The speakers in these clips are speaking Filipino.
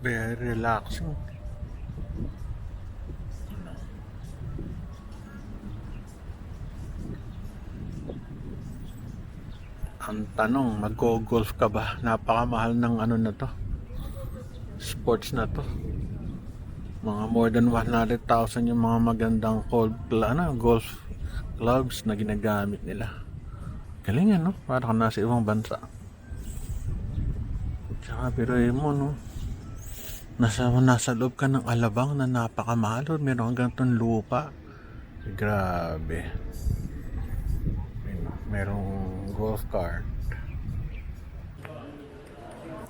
Very relaxing. Ang tanong, mag-golf ka ba? Napakamahal ng ano na to. Sports na to. Mga more than 100,000 yung mga magandang golf clubs na ginagamit nila. Galing yan, no? Para ka nasa ibang bansa. Tsaka biruin mo, no? Nasa loob ka ng alabang na napakamahal. Meron kang ganitong lupa. Grabe. Merong golf cart.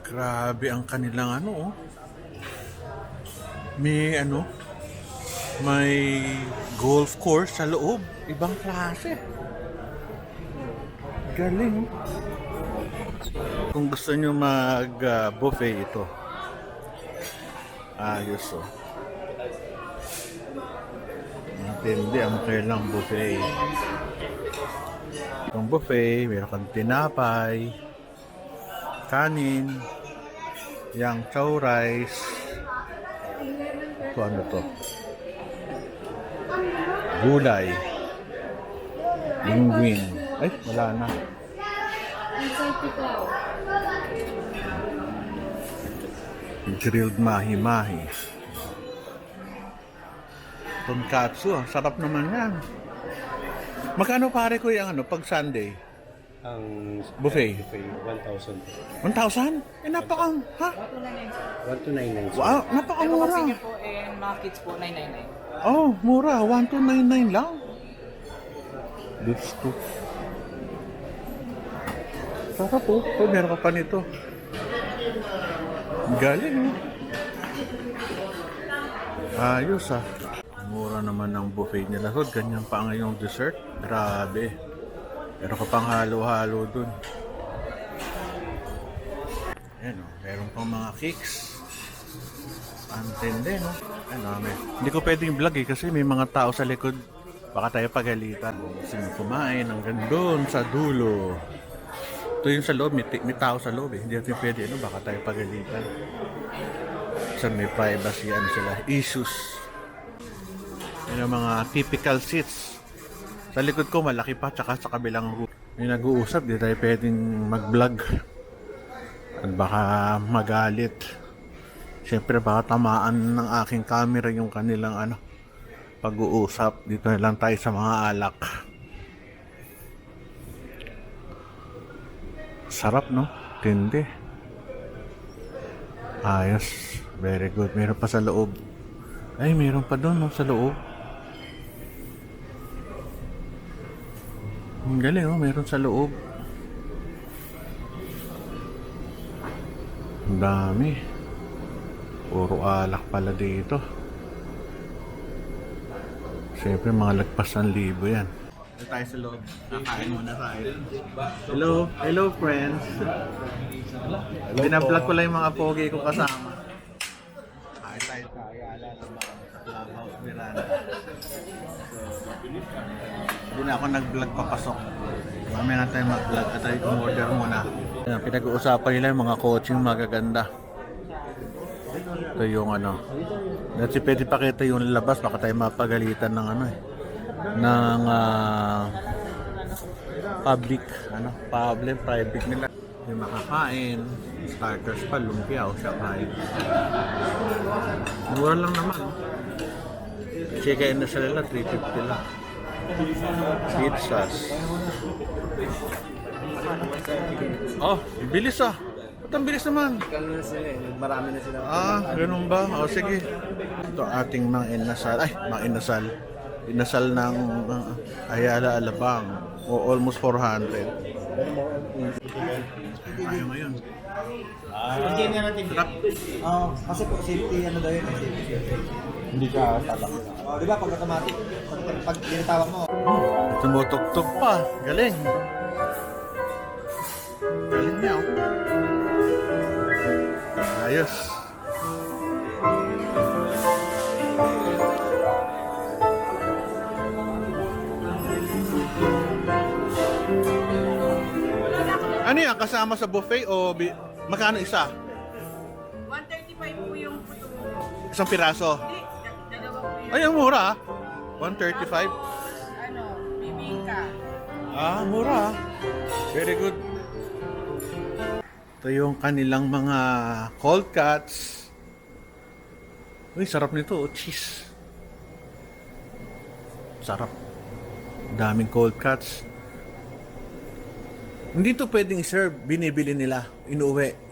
Grabe ang kanilang ano, oh. May golf course sa loob. Ibang klase. Galing. Kung gusto nyo mag-buffet ito. Ayos, oh. Matindi ang kailang buffet. Itong buffet, meron kang tinapay, kanin, yang chow rice. Ito ano to? Gulay. Linguine. Ay, wala na. Grilled mahi-mahi. Tonkatsu, sarap naman yan. Magkano pare ko yung pag Sunday? Ang Buffet? 1,000. 1,000? Eh, ha? 1,299. Wow, napakamura. Kasi niyo po, and mga kids po, 999. Oh, mura. 1,299 lang. Gusto. Sarap po. Oh, meron ka pa nito. Galing, oh. Ayos, ah. Mura naman ng buffet nila. So, ganyan pa ngayong dessert. Grabe. Meron ka pang halo-halo dun. Ayan, oh. Meron pang mga cakes. Antindi, no? Hindi ko pwedeng vlog eh kasi may mga tao sa likod. Baka tayo pagalitan. Gusto nyo kumain hanggang doon sa dulo. Ito yung sa loob, may tao sa loob eh. Hindi natin pwede, baka tayo pagalitan. Kasi may privacy, issues. Yan ang mga typical seats. Sa likod ko, malaki pa, tsaka sa kabilang room. May nag-uusap, di tayo pwedeng mag-vlog. At baka magalit. Siyempre, baka tamaan ng aking camera yung kanilang pag-uusap. Dito na lang tayo sa mga alak. Sarap, no? Tindi. Ayos. Very good. Meron pa sa loob. Ay, meron pa doon, no? Sa loob. Ang galing, oh. Meron sa loob. Ang dami. Puro alak pala dito. Siyempre, mga lagpas ng libo yan. Dito tayo sa loob. Kakain muna tayo. Hello friends. Binablog ko lang yung mga pogi ko kasama. Kain tayo kaya sa Clubhouse Miranda. Hindi na ako nag-vlog papasok. Mamaya na tayo mag-vlog at tayo umorder muna. Pinag-uusapan nila yung mga coaching magaganda. Ito yung Dati pwede pakita yung labas, baka tayo mapagalitan ng ng private nila. Yung makakain, starters pa, lumpia o siya-kain. Mura lang naman. Chicken na sila, 350 lang. Pizzas. Oh, bilis ah. Ba't ang bilis naman? Marami na sila. Ganun ba? O sige. Ito ating mga inasal. Ay, mga inasal. Inasal ng Ayala Alabang. O almost 400. Ayaw ngayon. Hindi na natin. Kasi po, safety daw yun. Hindi siya tatak. Di ba, pag automatic, pag tinatawag mo. Tumutok-tok pa. Galing. Galing niya, oh. Ayos. Ano yan? Kasama sa buffet o magkano isa? 135 po yung Isang piraso. Ay, ang mura ah. 135. Bibingka. Ah, mura ah. Very good. Ito yung kanilang mga cold cuts. Uy, sarap nito. Oh, cheese. Sarap. Daming cold cuts. Hindi to pwedeng serve. Binibili nila. Inuwi.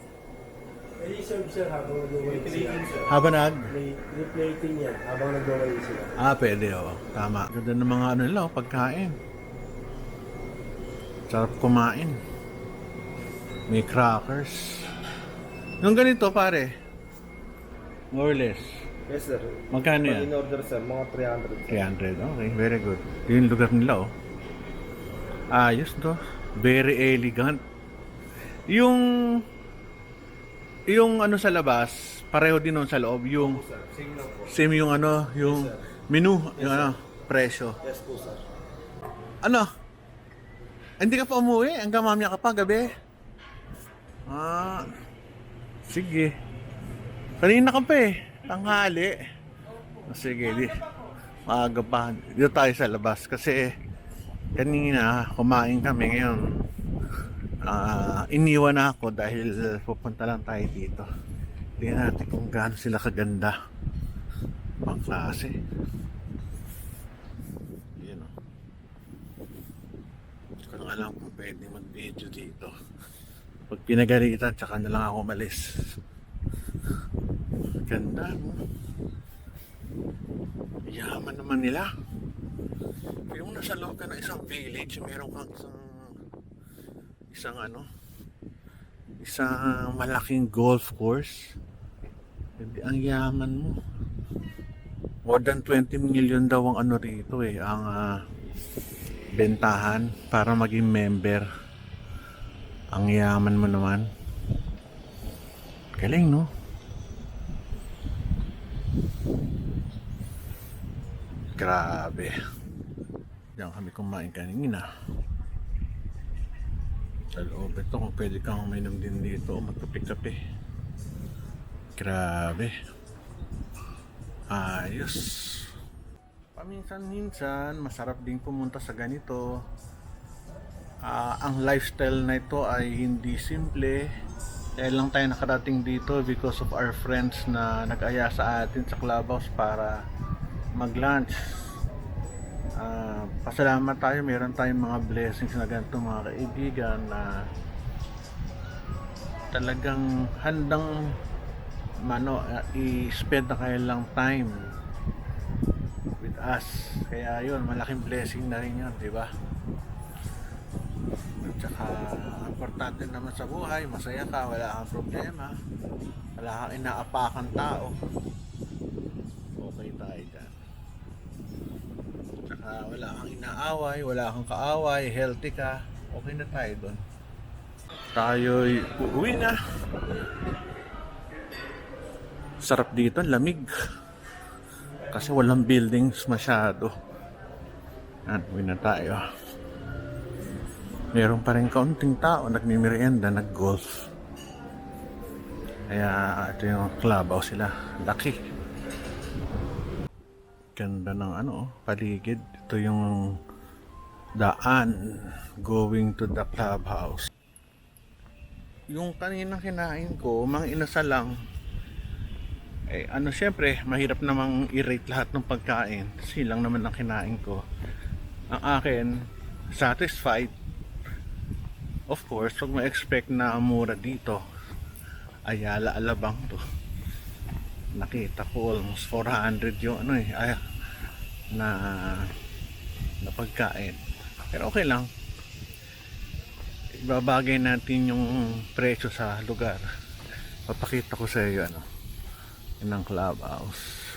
May serve sir habang nag-away sila. Habang May replating yan habang nag-away sila. pwede oh. Tama. Ganda ng mga ano nila, oh, pagkain. Sarap kumain. May crackers. Yung ganito pare. More or less. Yes sir. Magkano Pag yan? in-order sir, mga 300. 300. Okay, very good. Yun yung lugar nila oh. Ayos to. Very elegant. Yung ano sa labas, pareho din nun sa loob. Yung Sir, same lang po. same yung ano, yung menu, yung ano, presyo. Yes po sir. Ano? Hindi ka pa umuwi? Hanggang mamaya ka pa, gabi? Ah, sige. Kanina ka pa eh. Tanghali. Sige, di. Maaga pa. Dito tayo sa labas kasi kanina kumain kami ngayon. Iniwan na ako dahil pupunta lang tayo dito. Tingnan natin kung gaano sila kaganda. Pang klase. Yan o. Hindi ko lang alam kung pwede mag-video dito. Pag pinagalitan, tsaka na lang ako umalis. Ganda, no? Yaman naman nila. Yung nasa loob ka ng isang village, meron kang isang malaking golf course. Hindi, ang yaman mo. More than 20 million daw ang ano rito eh, ang bentahan para maging member. Ang yaman mo naman. Galing, no? Grabe. Diyan kami kumain kanina. Sa loob ito, kung pwede kang uminom din dito, magkape-kape. Grabe. Ayos. Paminsan-minsan, masarap din pumunta sa ganito. Ang lifestyle na ito ay hindi simple. Dahil lang tayo nakarating dito because of our friends na nag-aya sa atin sa clubhouse para mag-lunch. Pasalamat tayo, meron tayong mga blessings na ganito mga kaibigan na talagang handang i-spend na kailang time with us. Kaya yun, malaking blessing na rin yun, di ba? At saka importante naman sa buhay, masaya ka, wala kang problema, wala kang inaapakan tao, okay tayo dyan. At saka wala kang inaaway, wala kang kaaway, healthy ka, okay na tayo doon. Tayo'y uuwi na. Sarap dito, lamig. Kasi walang buildings masyado. Yan, uwi na tayo. Meron pa rin kaunting tao, nagmimerienda, nag-golf. Kaya ito yung clubhouse sila. Laki. Ganda ng paligid. Ito yung daan going to the clubhouse. Yung kanina kinain ko, mga inasal lang. Syempre, mahirap namang i-rate lahat ng pagkain. Silang naman ang kinain ko. Ang akin, satisfied. Of course, huwag ma-expect na mura dito. Ayala Alabang to. Nakita ko almost 400 yung na pagkain. Pero okay lang. Ibabagay natin yung presyo sa lugar. Papakita ko sa iyo yun ang clubhouse.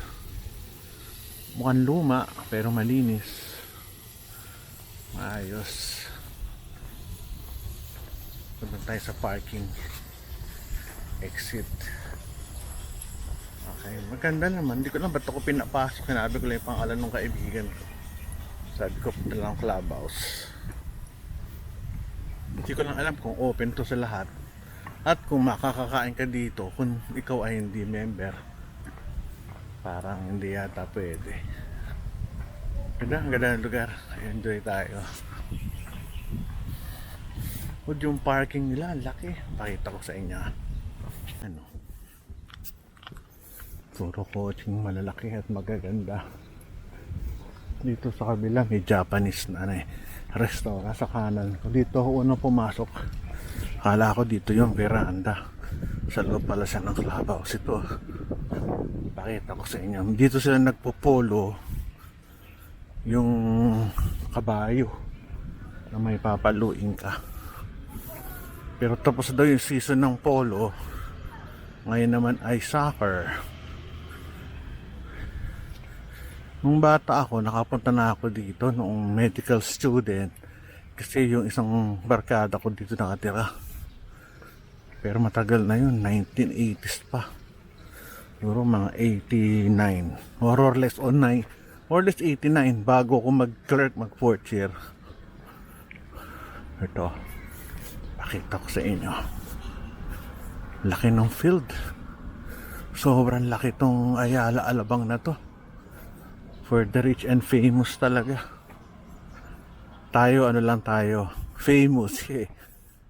Mukhang luma pero malinis. Ayos. Punta tayo sa parking exit. Okay, maganda naman. Hindi ko lang ba't ako pinapasok. Sinabi ko lang yung pangalan ng kaibigan ko. Sabi ko punta lang clubhouse. Hindi ko lang alam kung open to sa lahat at kung makakakain ka dito kung ikaw ay hindi member. Parang hindi yata pwede. Ang ganda ng lugar. Enjoy tayo. Huwag yung parking nila, ang laki. Pakita ko sa inyo. Ano? Puro coaching malalaki at magaganda. Dito sa kabila may Japanese na restaurant sa kanan ko. Dito ako unang pumasok. Kala ko dito yung veranda. Sa loob pala siya ng clubhouse ito. Pakita ko sa inyo. Dito sila nagpopolo yung kabayo na may papaluin ka. Pero tapos daw yung season ng polo. Ngayon naman ay soccer. Nung bata ako, nakapunta na ako dito noong medical student kasi yung isang barkada ko dito nakatira. Pero matagal na yun, 1980s pa. Siguro mga 89 or less on 9 or less 89 bago ako mag-clerk, mag-fourth year. Ito, pakita ko sa inyo. Laki ng field. Sobrang laki tong Ayala Alabang na to. For the rich and famous talaga. Tayo, ano lang tayo, famous eh.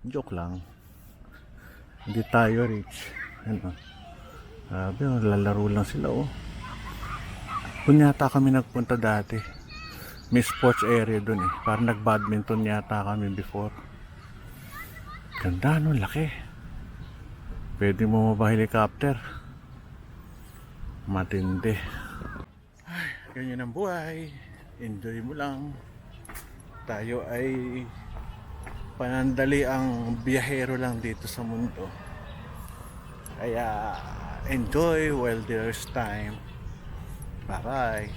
Joke lang. Hindi tayo rich. Ano? Sabi, lalaro lang sila oh. Kunyata kami nagpunta dati. May sports area dun eh. Parang nag-badminton yata kami before. Ganda no, laki. Pwede mo maba-helicopter. Matindi. Ganyan ang buhay. Enjoy mo lang. Tayo ay panandali ang biyahero lang dito sa mundo. Kaya enjoy while there's time. Bye-bye.